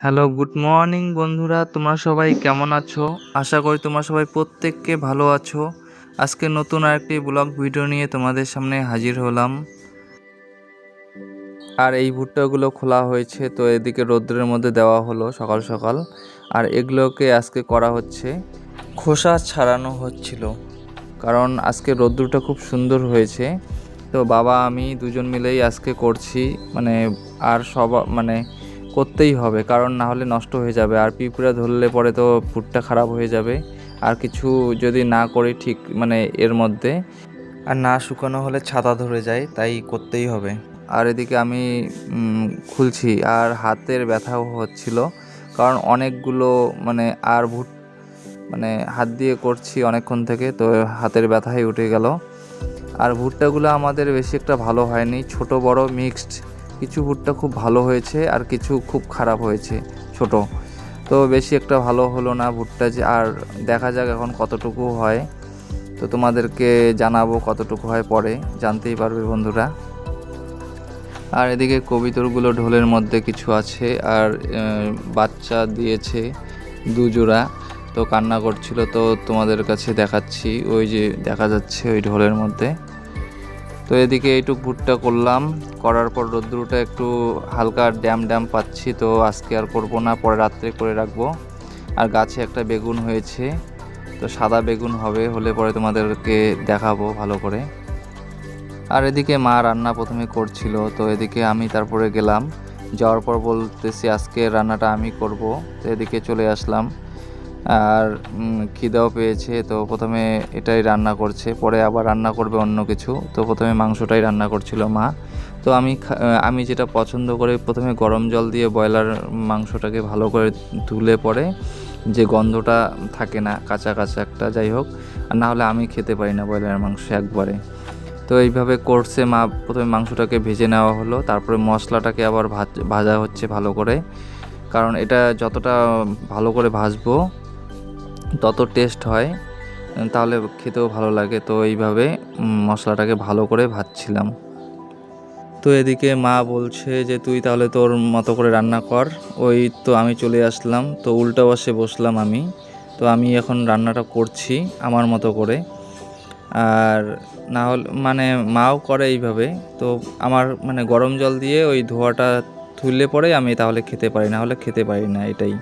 Hello, good morning বন্ধুরা। তোমরা সবাই কেমন আছো? আশা করি তোমরা সবাই প্রত্যেককে ভালো আছো। আজকে নতুন আরেকটি ব্লগ ভিডিও নিয়ে তোমাদের সামনে হাজির হলাম। আর এই ভুট্টাগুলো খোলা হয়েছে, তো এদিকে রৌদ্রের মধ্যে দেওয়া হলো সকাল সকাল। আর এগুলোকে আজকে করা হচ্ছে, খোসা ছাড়ানো হচ্ছিল, কারণ আজকে রৌদ্রটা খুব সুন্দর হয়েছে। তো বাবা আমি দুজন মিলেই আজকে করছি, আর করতেই হবে, কারণ না হলে নষ্ট হয়ে যাবে। আর পিঁপড়া ধরলে পরে তো ভুট্টা খারাপ হয়ে যাবে। আর কিছু যদি না করি ঠিক এর মধ্যে, আর না শুকানো হলে ছাতা ধরে যায়, তাই করতেই হবে। আর এদিকে আমি খুলছি, আর হাতের ব্যথাও হচ্ছিল, কারণ অনেকগুলো আর হাত দিয়ে করছি অনেকক্ষণ থেকে, তো হাতের ব্যথাই উঠে গেল। আর ভুট্টাগুলো আমাদের বেশি একটা ভালো হয়নি, ছোট বড় মিক্সড। কিছু ভুট্টা খুব ভালো হয়েছে আর কিছু খুব খারাপ হয়েছে, ছোট। তো বেশি একটা ভালো হলো না ভুট্টা, যে আর দেখা যাক এখন কতটুকু হয়। তো তোমাদেরকে জানাবো কতটুকু হয়, পরে জানতেই পারবে বন্ধুরা। আর এদিকে কবিতরগুলো ঢোলের মধ্যে কিছু আছে, আর বাচ্চা দিয়েছে দুজোড়া, তো কান্না করছিল, তো তোমাদের কাছে দেখাচ্ছি, ওই যে দেখা যাচ্ছে ওই ঢোলের মধ্যে। তো এদিকে এইটুক ভুট্টা করলাম, করার পর রোদ্দুরটা একটু হালকা ড্যাম ড্যাম পাচ্ছি, তো আজকে আর করবো না, পরে রাত্রে করে রাখবো। আর গাছে একটা বেগুন হয়েছে, তো সাদা বেগুন হলে পরে তোমাদেরকে দেখাবো ভালো করে। আর এদিকে মা রান্না প্রথমে করছিল, তো এদিকে আমি তারপরে গেলাম, যাওয়ার পর বলতেছি আজকে রান্নাটা আমি করব। তো এদিকে চলে আসলাম, আর খিদেও পেয়েছে, তো প্রথমে এটাই রান্না করছে, পরে আবার রান্না করবে অন্য কিছু। তো প্রথমে মাংসটাই রান্না করছিল মা। তো আমি যেটা পছন্দ করি, প্রথমে গরম জল দিয়ে ব্রয়লার মাংসটাকে ভালো করে ধুলে পরে যে গন্ধটা থাকে না, কাঁচা কাঁচা একটা, যাই হোক, আর না হলে আমি খেতে পারি না ব্রয়লার মাংস একবারে। তো এইভাবে করছে মা, প্রথমে মাংসটাকে ভেজে নেওয়া হলো, তারপরে মশলাটাকে আবার ভাজা হচ্ছে ভালো করে, কারণ এটা যতটা ভালো করে ভাজবো তত টেস্ট হয়, তাহলে খেতেও ভালো লাগে। তো এইভাবে মশলাটাকে ভালো করে ভাজছিলাম। তো এদিকে মা বলছে যে তুই তাহলে তোর মতো করে রান্না কর। ওই তো আমি চলে আসলাম, তো উল্টা পাশে বসলাম আমি। তো আমি এখন রান্নাটা করছি আমার মতো করে। আর না হলে মাও করে এইভাবে। তো আমার গরম জল দিয়ে ওই ধোয়াটা তুললে পরে আমি তাহলে খেতে পারি, না হলে খেতে পারি না, এটাই।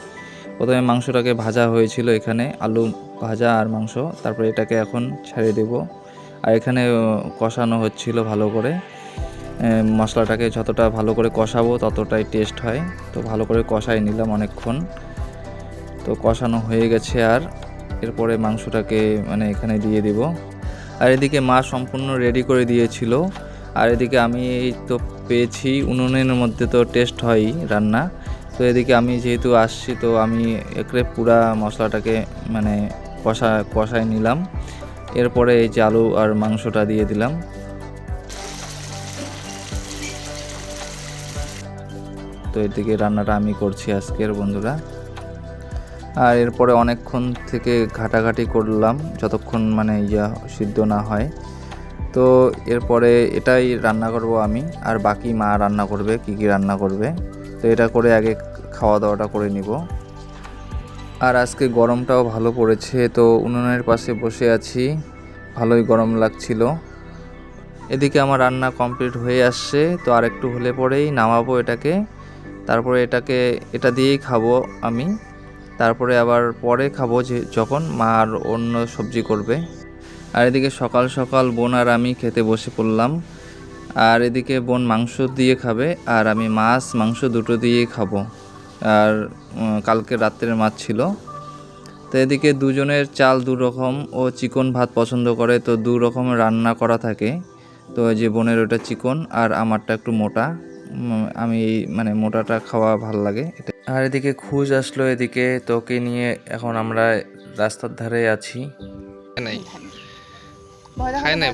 প্রথমে মাংসটাকে ভাজা হয়েছিল, এখানে আলু ভাজা আর মাংস, তারপরে এটাকে এখন ছেড়ে দেব। আর এখানে কষানো হচ্ছিল ভালো করে, মশলাটাকে যতটা ভালো করে কষাবো ততটাই টেস্ট হয়। তো ভালো করে কষাই নিলাম অনেকক্ষণ, তো কষানো হয়ে গেছে। আর এরপরে মাংসটাকে এখানে দিয়ে দিব। আর এদিকে মা সম্পূর্ণ রেডি করে দিয়েছিল। আর এদিকে আমি তো পেয়েছি, উনুনের মধ্যে তো টেস্ট হয়ই রান্না। তো এদিকে আমি যেহেতু আসছি, তো আমি একরে পুরা মশলাটাকে কষায় নিলাম। এরপরে এই যে আলু আর মাংসটা দিয়ে দিলাম। তো এদিকে রান্নাটা আমি করছি আজকের বন্ধুরা। আর এরপরে অনেকক্ষণ থেকে ঘাটাঘাটি করলাম, যতক্ষণ সিদ্ধ না হয়। তো এরপরে এটাই রান্না করব আমি, আর বাকি মা রান্না করবে, কি রান্না করবে। তো এটা করে আগে খাওয়া দাওয়াটা করে নিব। আর আজকে গরমটাও ভালো পড়েছে, তো উনুনের পাশে বসে আছি, ভালোই গরম লাগছিল। এদিকে আমার রান্না কমপ্লিট হয়ে আসছে, তো আর একটু হলে পরেই নামাবো এটাকে। তারপরে এটা দিয়েই খাবো আমি, তারপরে আবার পরে খাবো যখন মা আর অন্য সবজি করবে। আর এদিকে সকাল সকাল বোন আর আমি খেতে বসে পড়লাম। আর এদিকে বোন মাংস দিয়ে খাবে, আর আমি মাংস দুটো দিয়েই খাবো। আর কালকে রাত্রের মাছ ছিল। তো এদিকে দুজনের চাল দু রকম, ও চিকন ভাত পছন্দ করে, তো দু রকম রান্না করা থাকে। তো যে বোনের ওটা চিকন, আর আমারটা একটু মোটা। আমি মোটাটা খাওয়া ভালো লাগে এটা। আর এদিকে খুঁজ আসলো এদিকে, তোকে নিয়ে এখন আমরা রাস্তার ধারে আছি। নাই খাই নাই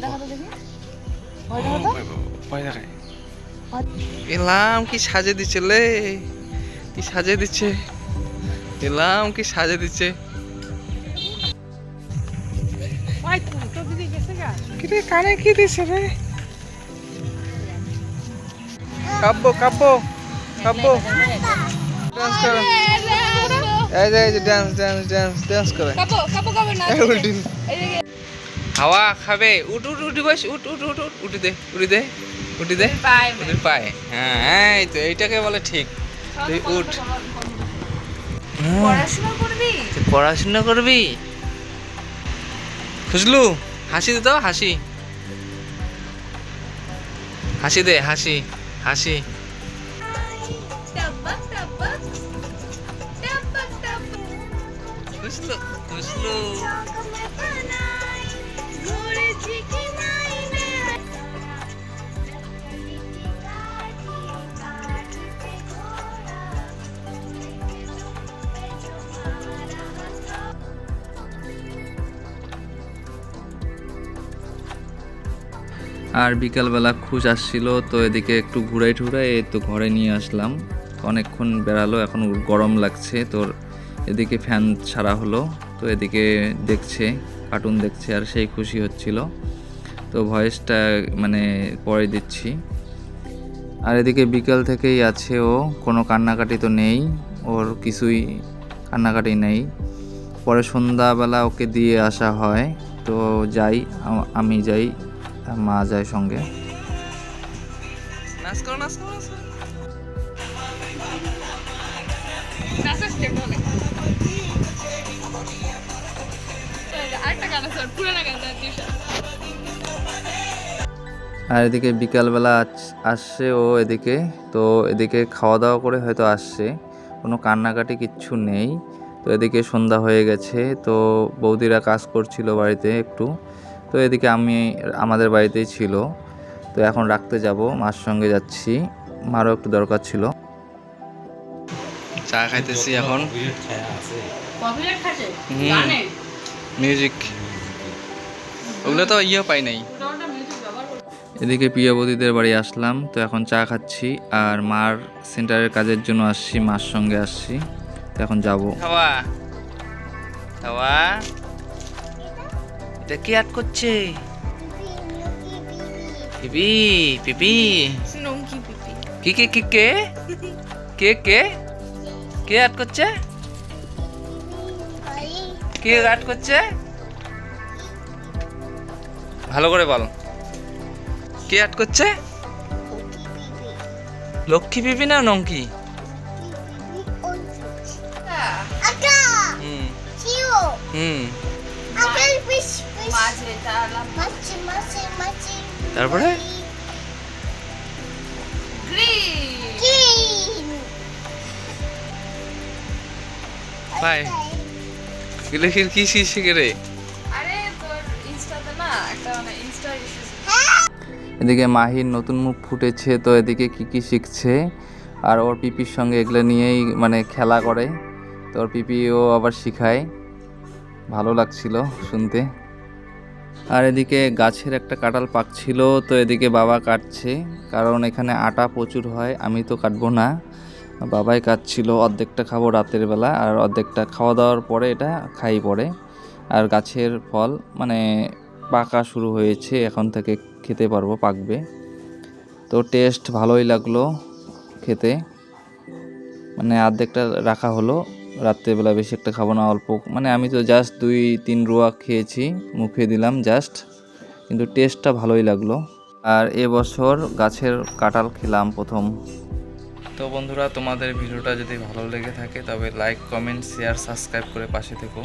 ভয় দেখায়। এলাম কি সাজে দিচ্ছে লে, কি সাজে দিচ্ছে, এলাম কি সাজে দিচ্ছে। কিরে কানে কি দিছে রে, কাব্য কাব্য কাব্য ডান্স করো, এই যে ডান্স ডান্স ডান্স ডান্স করে উল্টি হাওয়া খাবে। উঠ উঠ উঠি বস, উঠ উঠ উঠ উঠ, উঠি দে উঠি দে উঠি দে উঠি পায়। হ্যাঁ এই তো এইটাকে বলে ঠিক। তুই উঠ। তুই পড়াশোনা করবি? খুশলু হাসি দে তো, হাসি হাসি দে, হাসি হাসি। খুশলু খুশলু আর বিকালবেলা খুশ আসছিল, তো এদিকে একটু ঘুরাই ঠুরাই এই তো ঘরে নিয়ে আসলাম। অনেকক্ষণ বেড়ালো, এখন গরম লাগছে, তোর এদিকে ফ্যান ছাড়া হলো, তো এদিকে দেখছে কার্টুন দেখছে আর সেই খুশি হচ্ছিল। তো ভয়েসটা মানে পরে দিচ্ছি। আর এদিকে বিকাল থেকেই আছে ও, কোনো কান্নাকাটি তো নেই ওর, কিছুই কান্নাকাটি নেই। পরে সন্ধ্যাবেলা ওকে দিয়ে আসা হয়, তো যাই, আমি যাই, মা যায় সঙ্গে। নাচ করো নাচ করো নাচ করো। আর এদিকে বিকালবেলা আসছে ও এদিকে, তো এদিকে খাওয়া দাওয়া করে হয়তো আসছে, কোনো কান্নাকাটি কিচ্ছু নেই। তো এদিকে সন্ধ্যা হয়ে গেছে, তো বৌদিরা কাজ করছিল বাড়িতে একটু, তো এদিকে আমি আমাদের বাড়িতেই ছিল। তো এখন রাখতে যাব, মার সঙ্গে যাচ্ছি, মারও একটু দরকার ছিল। চা খাইতেছি এখন। মিউজিক ওগুলো তো ইয়ে পাই নাই। এদিকে প্রিয়বতীদের বাড়ি আসলাম, তো এখন চা খাচ্ছি, আর মার সেন্টারের কাজের জন্য আসছি, মার সঙ্গে আসছি, তো এখন যাব। হাওয়া হাওয়া, এটা কি আট করছে? পিপি পিপি কি কে কি কে কে কে কে আট করছে? কে আট করছে? ভালো করে বল, কে আট করছে? লক্ষ্মী পিপি না নঙ্কি? হুম হুম, তারপরে বাই লেখির কি শিখে রে? এদিকে মাহির নতুন মুখ ফুটেছে, তো এদিকে কি শিখছে, আর ওর পিপির সঙ্গে এগুলো নিয়েই মানে খেলা করে, তো ওর পিপিও আবার শিখায়, ভালো লাগছিল শুনতে। আর এদিকে গাছের একটা কাঁঠাল পাকছিল, তো এদিকে বাবা কাটছে, কারণ এখানে আটা প্রচুর হয়, আমি তো কাটবো না, বাবাই কাটছিল। অর্ধেকটা খাবো রাতের বেলা, আর অর্ধেকটা খাওয়া দাওয়ার পরে এটা খাই পরে। আর গাছের ফল মানে পাকা শুরু হয়েছে, এখন থেকে খেতে পারবো, পাকবে। তো টেস্ট ভালোই লাগলো খেতে, মানে অর্ধেকটা রাখা হলো, রাত্রেবেলা বেশি একটা খাবো না, অল্প, মানে আমি তো জাস্ট 2-3 রুয়া খেয়েছি, মুখে দিলাম জাস্ট, কিন্তু টেস্টটা ভালোই লাগলো। আর এবছর গাছের কাঁঠাল খেলাম প্রথম। তো বন্ধুরা, তোমাদের ভিডিওটা যদি ভালো লেগে থাকে তবে লাইক, কমেন্ট, শেয়ার, সাবস্ক্রাইব করে পাশে থেকো।